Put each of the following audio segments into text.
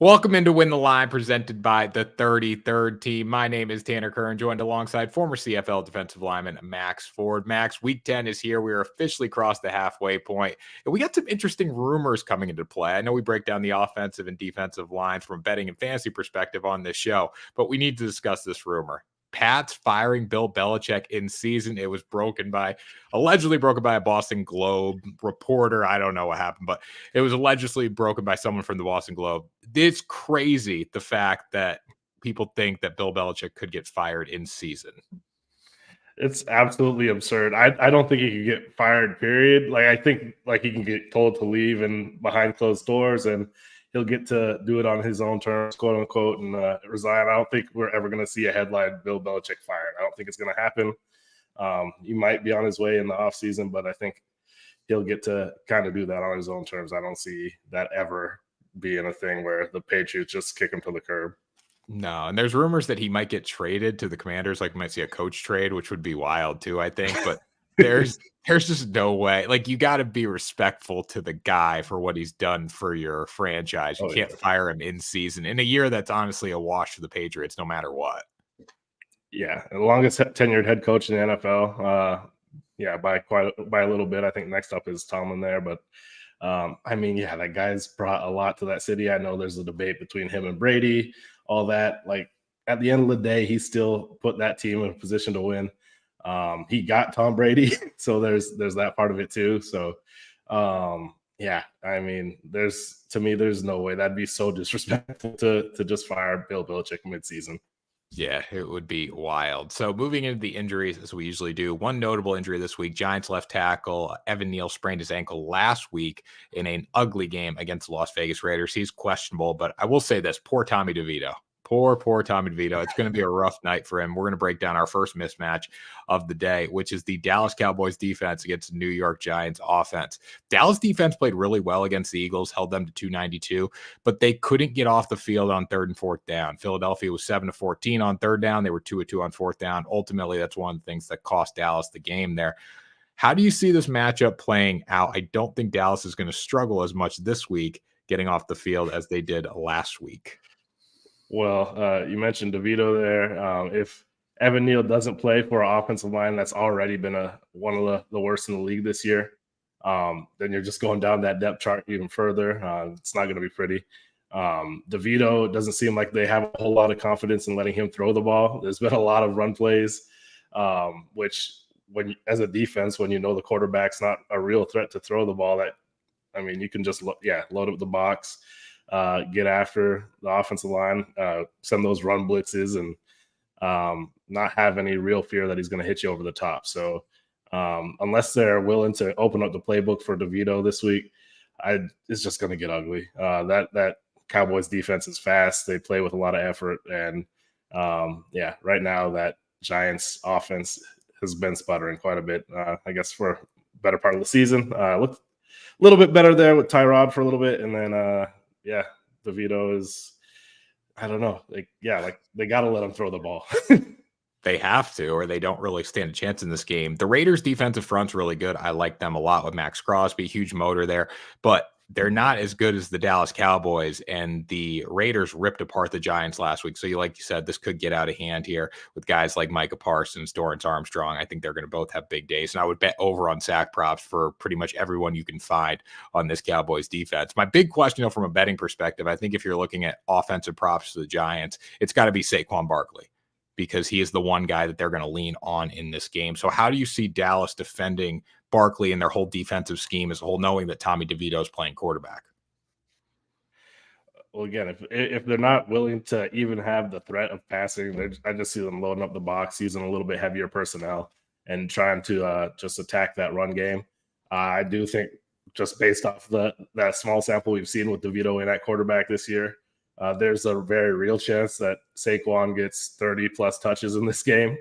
Welcome into Win the Line, presented by the 33rd team. My name is Tanner Kern, joined alongside former CFL defensive lineman Maxx Forde. Max, week 10 is here. We are officially crossed the halfway point, and we got some interesting rumors coming into play. I know we break down the offensive and defensive lines from a betting and fantasy perspective on this show, but we need to discuss this rumor. Pats firing Bill Belichick in season. It was allegedly broken by a Boston Globe reporter. I don't know what happened, but it was allegedly broken by someone from the Boston Globe. It's crazy, the fact that people think that Bill Belichick could get fired in season. It's absolutely absurd. I don't think he could get fired, period. Like, I think he can get told to leave and behind closed doors, and he'll get to do it on his own terms, quote unquote, and resign. I don't think we're ever going to see a headline Bill Belichick fired. I don't think it's going to happen. He might be on his way in the offseason, but I think he'll get to kind of do that on his own terms. I don't see that ever being a thing where the Patriots just kick him to the curb. No, and there's rumors that he might get traded to the Commanders, like we might see a coach trade, which would be wild too, I think. But there's just no way. Like, you got to be respectful to the guy for what he's done for your franchise. You can't fire him in season in a year that's honestly a wash for the Patriots, no matter what. Yeah, the longest tenured head coach in the NFL. By a little bit. I think next up is Tomlin there, but that guy's brought a lot to that city. I know there's a debate between him and Brady, all that. Like, at the end of the day, he still put that team in a position to win. He got Tom Brady, so there's that part of it too. So, there's no way. That'd be so disrespectful to just fire Bill Belichick midseason. Yeah, it would be wild. So moving into the injuries, as we usually do, one notable injury this week: Giants left tackle Evan Neal sprained his ankle last week in an ugly game against the Las Vegas Raiders. He's questionable, but I will say this: poor Tommy DeVito. Poor Tommy DeVito. It's going to be a rough night for him. We're going to break down our first mismatch of the day, which is the Dallas Cowboys defense against the New York Giants offense. Dallas defense played really well against the Eagles, held them to 292, but they couldn't get off the field on third and fourth down. Philadelphia was 7-14 on third down. They were 2-2 on fourth down. Ultimately, that's one of the things that cost Dallas the game there. How do you see this matchup playing out? I don't think Dallas is going to struggle as much this week getting off the field as they did last week. Well, you mentioned DeVito there. If Evan Neal doesn't play for an offensive line that's already been one of the worst in the league this year, then you're just going down that depth chart even further. It's not going to be pretty. DeVito doesn't seem like they have a whole lot of confidence in letting him throw the ball. There's been a lot of run plays, which as a defense, when you know the quarterback's not a real threat to throw the ball, you can just load up the box. Get after the offensive line, send those run blitzes, and not have any real fear that he's going to hit you over the top. So unless they're willing to open up the playbook for DeVito this week, it's just going to get ugly. That Cowboys defense is fast. They play with a lot of effort. And right now that Giants offense has been sputtering quite a bit, I guess, for a better part of the season. Looked a little bit better there with Tyrod for a little bit. And then, DeVito is, I don't know. They got to let him throw the ball. They have to, or they don't really stand a chance in this game. The Raiders defensive front's really good. I like them a lot with Maxx Crosby, huge motor there, but they're not as good as the Dallas Cowboys, and the Raiders ripped apart the Giants last week. So like you said, this could get out of hand here with guys like Micah Parsons, Dorrance Armstrong. I think they're going to both have big days, and I would bet over on sack props for pretty much everyone you can find on this Cowboys defense. My big question, from a betting perspective, I think if you're looking at offensive props to the Giants, it's got to be Saquon Barkley, because he is the one guy that they're going to lean on in this game. So how do you see Dallas defending Barkley and their whole defensive scheme as a whole, knowing that Tommy DeVito is playing quarterback? Well, again, if they're not willing to even have the threat of passing, I just see them loading up the box, using a little bit heavier personnel, and trying to just attack that run game. I do think, just based off that small sample we've seen with DeVito in at quarterback this year, there's a very real chance that Saquon gets 30-plus touches in this game.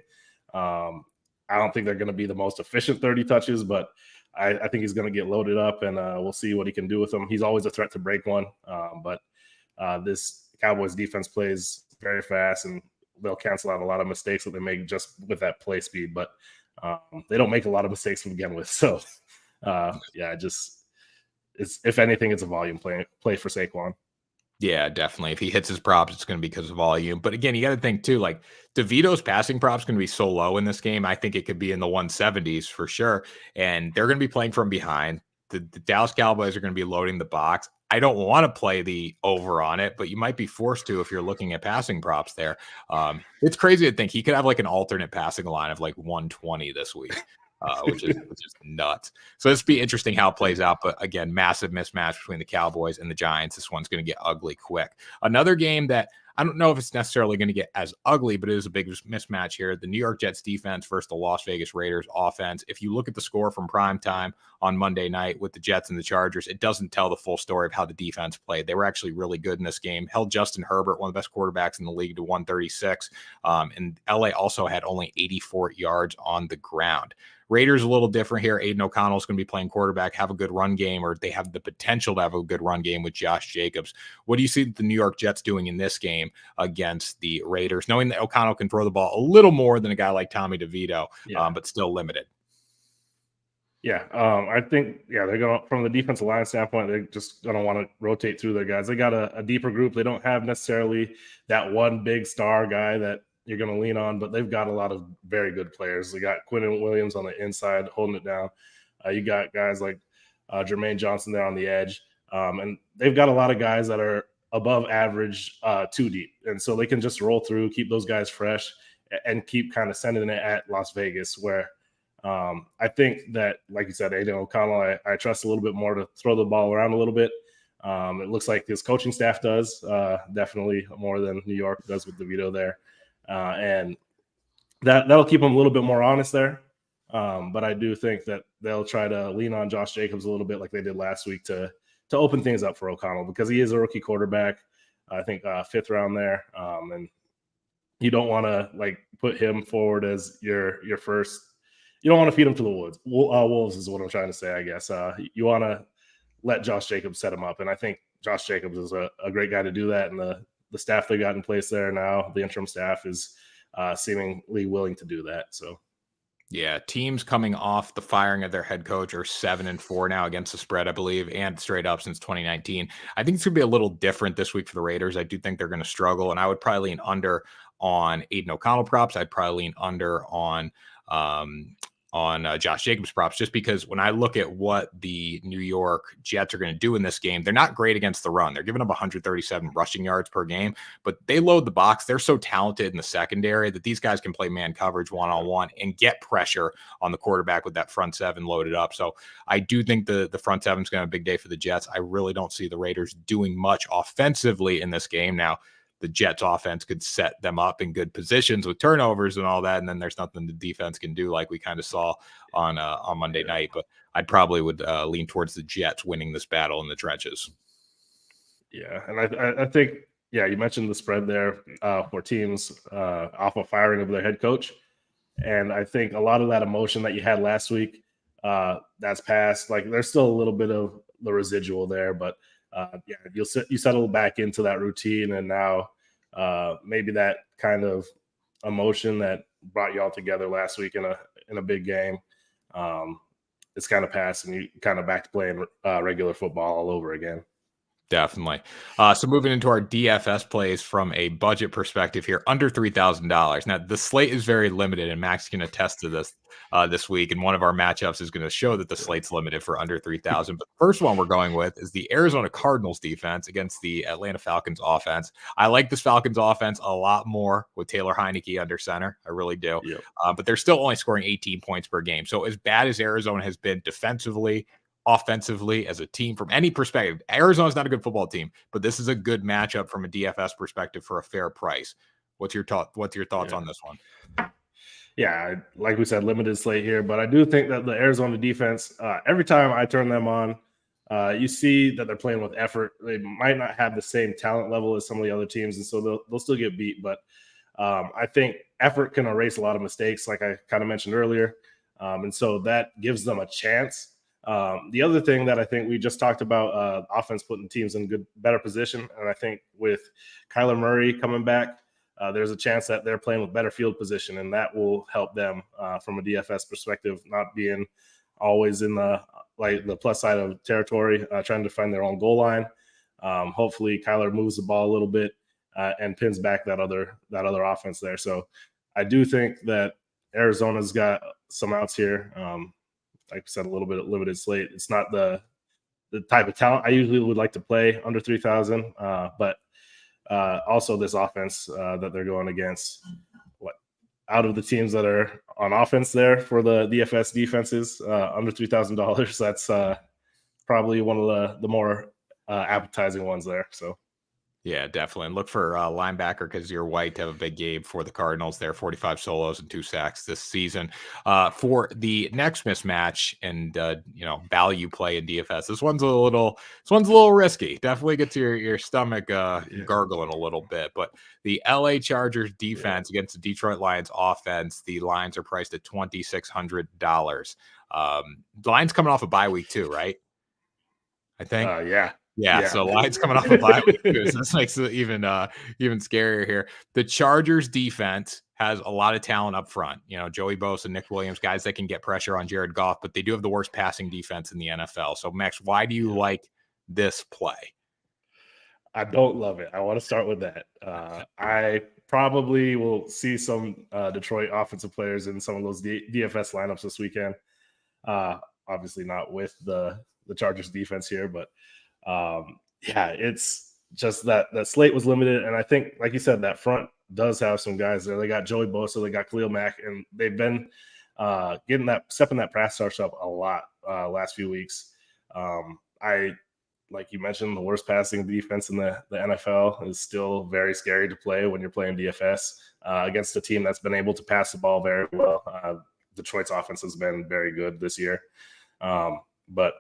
I don't think they're going to be the most efficient 30 touches, but I think he's going to get loaded up, and we'll see what he can do with them. He's always a threat to break one, but this Cowboys defense plays very fast, and they'll cancel out a lot of mistakes that they make just with that play speed, but they don't make a lot of mistakes to begin with. So, if anything, it's a volume play for Saquon. Yeah, definitely. If he hits his props, it's going to be because of volume. But again, you got to think too, like DeVito's passing props going to be so low in this game. I think it could be in the 170s for sure. And they're going to be playing from behind. The Dallas Cowboys are going to be loading the box. I don't want to play the over on it, but you might be forced to if you're looking at passing props there. It's crazy to think he could have like an alternate passing line of like 120 this week. Which is nuts. So this will be interesting how it plays out. But again, massive mismatch between the Cowboys and the Giants. This one's going to get ugly quick. Another game that I don't know if it's necessarily going to get as ugly, but it is a big mismatch here. The New York Jets defense versus the Las Vegas Raiders offense. If you look at the score from prime time on Monday night with the Jets and the Chargers, it doesn't tell the full story of how the defense played. They were actually really good in this game. Held Justin Herbert, one of the best quarterbacks in the league, to 136. And LA also had only 84 yards on the ground. Raiders a little different here. Aiden O'Connell is going to be playing quarterback, have a good run game, or they have the potential to have a good run game with Josh Jacobs. What do you see the New York Jets doing in this game against the Raiders, knowing that O'Connell can throw the ball a little more than a guy like Tommy DeVito, but still limited? Yeah, I think, they're going to, from the defensive line standpoint, they're just going to want to rotate through their guys. They got a deeper group. They don't have necessarily that one big star guy that you're going to lean on, but they've got a lot of very good players. They got Quentin Williams on the inside holding it down. You got guys like Jermaine Johnson there on the edge. And they've got a lot of guys that are above average too deep. And so they can just roll through, keep those guys fresh, and keep kind of sending it at Las Vegas, where I think that, like you said, Aiden O'Connell, I trust a little bit more to throw the ball around a little bit. It looks like his coaching staff does, definitely more than New York does with DeVito there. And that'll keep them a little bit more honest there. But I do think that they'll try to lean on Josh Jacobs a little bit like they did last week to open things up for O'Connell, because he is a rookie quarterback, I think 5th round there. And you don't want to like put him forward as your first. You don't want to feed him to the wolves is what I'm trying to say, I guess. You want to let Josh Jacobs set him up. And I think Josh Jacobs is a great guy to do that. And the staff they got in place there now, the interim staff, is seemingly willing to do that. So, yeah, teams coming off the firing of their head coach are 7-4 now against the spread, I believe, and straight up since 2019. I think it's going to be a little different this week for the Raiders. I do think they're going to struggle, and I would probably lean under on Aiden O'Connell props. I'd probably lean under on Josh Jacobs props, just because when I look at what the New York Jets are going to do in this game, they're not great against the run. They're giving up 137 rushing yards per game, but they load the box. They're so talented in the secondary that these guys can play man coverage one-on-one and get pressure on the quarterback with that front seven loaded up. So I do think the front seven is going to have a big day for the Jets. I really don't see the Raiders doing much offensively in this game. Now, the Jets offense could set them up in good positions with turnovers and all that. And then there's nothing the defense can do, like we kind of saw on Monday night. But I'd probably would lean towards the Jets winning this battle in the trenches. Yeah. And I think, you mentioned the spread there for teams off of firing of their head coach. And I think a lot of that emotion that you had last week, that's passed. Like, there's still a little bit of the residual there, but you settle back into that routine, and now maybe that kind of emotion that brought you all together last week in a big game, it's kind of passed, and you kind of back to playing regular football all over again. Definitely. So moving into our DFS plays from a budget perspective here, under $3,000. Now, the slate is very limited, and Maxx can attest to this this week. And one of our matchups is going to show that the slate's limited for under 3,000. But the first one we're going with is the Arizona Cardinals defense against the Atlanta Falcons offense. I like this Falcons offense a lot more with Taylor Heineke under center. I really do. Yep. But they're still only scoring 18 points per game. So as bad as Arizona has been defensively, offensively, as a team, from any perspective, Arizona's not a good football team, but this is a good matchup from a DFS perspective for a fair price. What's your thoughts on this one? Yeah, like we said, limited slate here, but I do think that the Arizona defense, every time I turn them on, you see that they're playing with effort. They might not have the same talent level as some of the other teams, and so they'll still get beat. But I think effort can erase a lot of mistakes, like I kind of mentioned earlier, and so that gives them a chance. The other thing that I think we just talked about, offense putting teams in better position. And I think with Kyler Murray coming back, there's a chance that they're playing with better field position, and that will help them from a DFS perspective, not being always in the plus side of territory, trying to find their own goal line. Hopefully Kyler moves the ball a little bit and pins back that other offense there. So I do think that Arizona's got some outs here. Like I said, a little bit of limited slate. It's not the type of talent I usually would like to play under 3,000, but also this offense that they're going against. Out of the teams that are on offense there for the DFS defenses under $3,000, that's probably one of the more appetizing ones there. So. Yeah, definitely. And look for linebacker because you're white to have a big game for the Cardinals there, 45 solos and 2 sacks this season. For the next mismatch and value play in DFS, this one's a little risky. Definitely gets your stomach gargling a little bit. But the LA Chargers defense against the Detroit Lions offense, the lines are priced at $2,600. The Lions coming off a bye week too, right? I think. Yeah, so Lions coming off a bye week too, so this makes it even scarier here. The Chargers defense has a lot of talent up front. Joey Bosa, Nick Williams, guys that can get pressure on Jared Goff, but they do have the worst passing defense in the NFL. So, Max, why do you like this play? I don't love it. I want to start with that. I probably will see some Detroit offensive players in some of those DFS lineups this weekend. Obviously not with the Chargers defense here, but it's just that slate was limited. And I think, like you said, that front does have some guys there. They got Joey Bosa, they got Khalil Mack, and they've been stepping that pass rush up a lot last few weeks. Like you mentioned, the worst passing defense in the NFL is still very scary to play when you're playing DFS against a team that's been able to pass the ball very well. Detroit's offense has been very good this year. But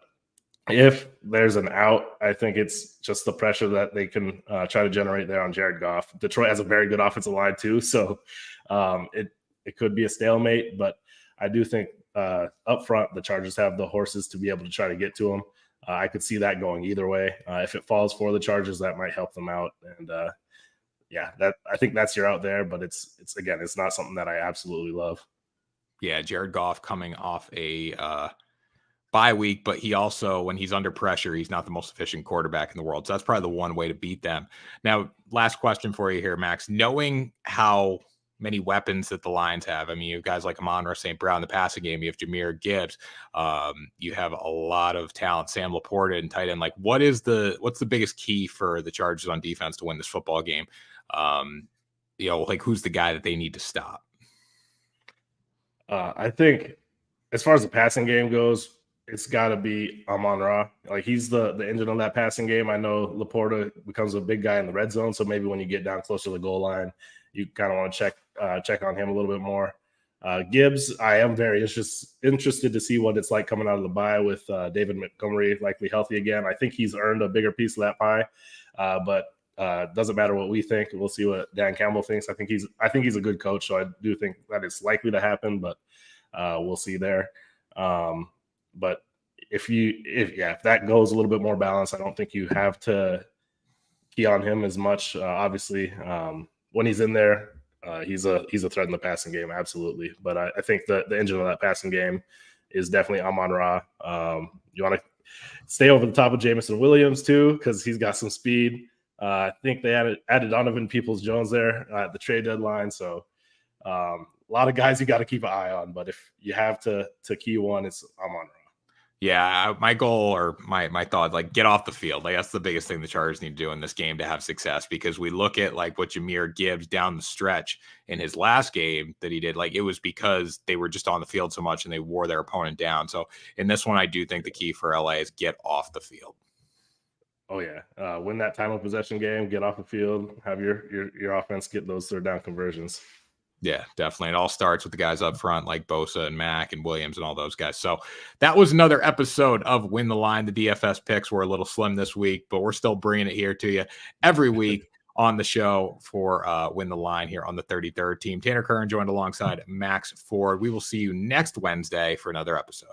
if there's an out, I think it's just the pressure that they can try to generate there on Jared Goff. Detroit has a very good offensive line too, so it could be a stalemate. But I do think up front, the Chargers have the horses to be able to try to get to him. I could see that going either way. If it falls for the Chargers, that might help them out. And I think that's your out there. But it's not something that I absolutely love. Yeah, Jared Goff coming off a bye week, but he also, when he's under pressure, he's not the most efficient quarterback in the world. So that's probably the one way to beat them. Now, last question for you here, Max. Knowing how many weapons that the Lions have, I mean, you have guys like Amon-Ra St. Brown in the passing game, you have Jahmyr Gibbs, you have a lot of talent, Sam Laporta and tight end. Like, what's the biggest key for the Chargers on defense to win this football game? Who's the guy that they need to stop? I think as far as the passing game goes, it's got to be Amon-Ra. Like, he's the engine of that passing game. I know Laporta becomes a big guy in the red zone, so maybe when you get down closer to the goal line, you kind of want to check on him a little bit more. Gibbs, I am very interested to see what it's like coming out of the bye with David Montgomery likely healthy again. I think he's earned a bigger piece of that pie, but doesn't matter what we think. We'll see what Dan Campbell thinks. I think he's a good coach, so I do think that it's likely to happen, but we'll see there. But if that goes a little bit more balanced, I don't think you have to key on him as much. Obviously, when he's in there, he's a threat in the passing game, absolutely. But I think the engine of that passing game is definitely Amon-Ra. You want to stay over the top of Jameson Williams too, because he's got some speed. I think they added Donovan Peoples-Jones there at the trade deadline, so a lot of guys you got to keep an eye on. But if you have to key one, it's Amon-Ra. Yeah, my goal or my thought, like, get off the field. Like, that's the biggest thing the Chargers need to do in this game to have success, because we look at like what Jahmyr Gibbs down the stretch in his last game that he did, like, it was because they were just on the field so much and they wore their opponent down. So in this one, I do think the key for LA is get off the field. Oh yeah, win that time of possession game, get off the field, have your offense get those third down conversions. Yeah, definitely. It all starts with the guys up front like Bosa and Mack and Williams and all those guys. So that was another episode of Win the Line. The DFS picks were a little slim this week, but we're still bringing it here to you every week on the show for Win the Line here on the 33rd team. Tanner Kern joined alongside Maxx Forde. We will see you next Wednesday for another episode.